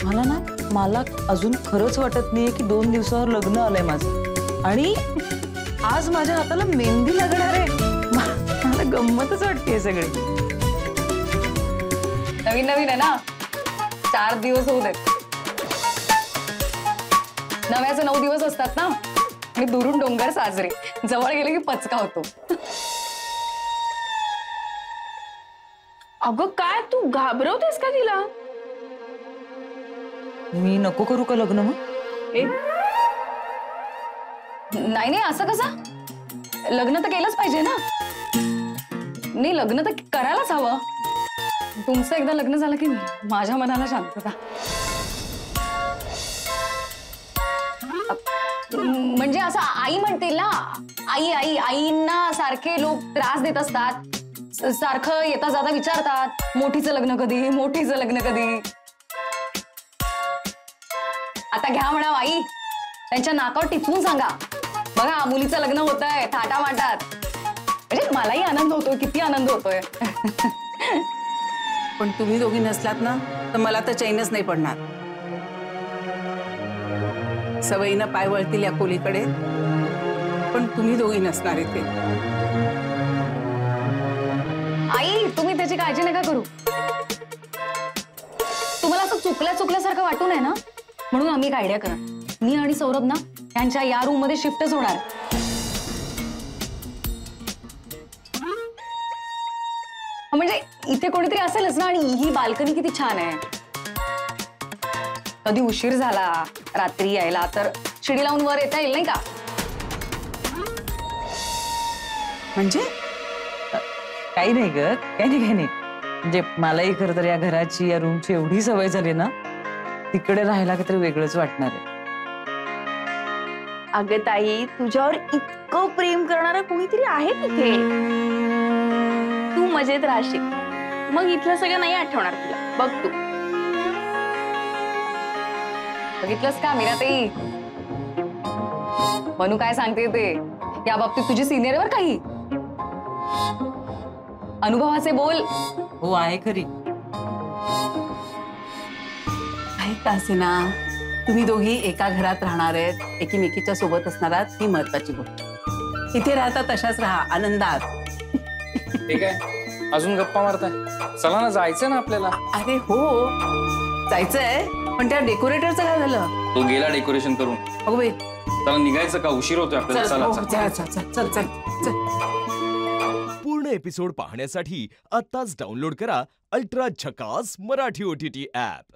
मला अजून खरंच वाटत नाहीये की 2 दिवसावर लग्न आलंय माझं आणि आज माझ्या हाताला मेहंदी लागणार आहे. मला गंमतच वाटतेय सगळी. नवीन नवीन आहे ना, 4 दिवस होऊ देत. नव्याचे 9 दिवस असतात ना आणि दुरून डोंगर साजरे, जवळ गेले की पचका होतो. अगं काय तू घाबरवतेस का तिला? मी नको करू का लग्न मग? नाही नाही, असं कसं? लग्न तर केलंच पाहिजे ना. नाही, लग्न तर करायलाच हवं. तुमचं एकदा लग्न झालं की माझ्या मनाला शांतता. म्हणजे असं आई म्हणतील ना, आईंना सारखे लोक त्रास देत असतात, सारखं येता जाता विचारतात, मोठीचं लग्न कधी, मोठीचं लग्न कधी. आता घ्या म्हणा आई, त्यांच्या नाकावर टिचवून सांगा, बघा मुलीचं लग्न होतंय थाटामाटात. म्हणजे मलाही आनंद होतोय, किती आनंद होतोय. पण तुम्ही दोघी नसलात ना तर मला तर चैनच नाही पडणार. सवयीनं पाय वळतील या खोलीकडे, पण तुम्ही दोघी नसणार इथे. आई, तुम्ही त्याची काळजी नका करू. तुम्हाला असं चुकल्यासारखं वाटू नये ना, म्हणून आम्ही एक आयडिया करा. मी आणि सौरभ ना त्यांच्या या रूम मध्ये शिफ्टच होणार. म्हणजे इथे कोणीतरी असेलच ना, आणि ही बाल्कनी किती छान आहे. कधी उशीर झाला रात्री यायला तर शिडी लावून वर येता येईल, नाही का? म्हणजे काही नाही ग, काही नाही. म्हणजे मलाही खरं तर या घराची, या रूमची एवढी सवय झाली ना, तिकडे राहायला काहीतरी वेगळंच वाटणार आहे. अगं ताई, तुझ्यावर इतकं प्रेम करणारा कोणीतरी आहे तिथे. तू मजेत राहशील, मग इथलं सगळं नाही आठवणार तुला. बघ तू. बघितलंस का मीराताई, मनू काय सांगते ते. या बाबतीत तुझी सिनियर वर काही अनुभवाचे बोल. हो, आहे खरी. काही का असेना, तुम्ही दोघी एका घरात राहणार आहेत, एकीमेकीच्या सोबत असणार आहात, ही महत्वाची गोष्ट. इथे राहता तशाच राहा, आनंदात. ठीक आहे, अजून गप्पा मारताय, चला ना, जायचं ना आपल्याला. अरे हो, जायचंय, पण त्या डेकोरेटरचं काय झालं? तो गेला डेकोरेशन करून. अगो बाई, चला निघायचं का, उशीर होतोय आपल्याला. चला चल. पूर्ण एपिसोड पाहण्यासाठी आताच डाउनलोड करा अल्ट्रा झकास मराठी OTT ऍप.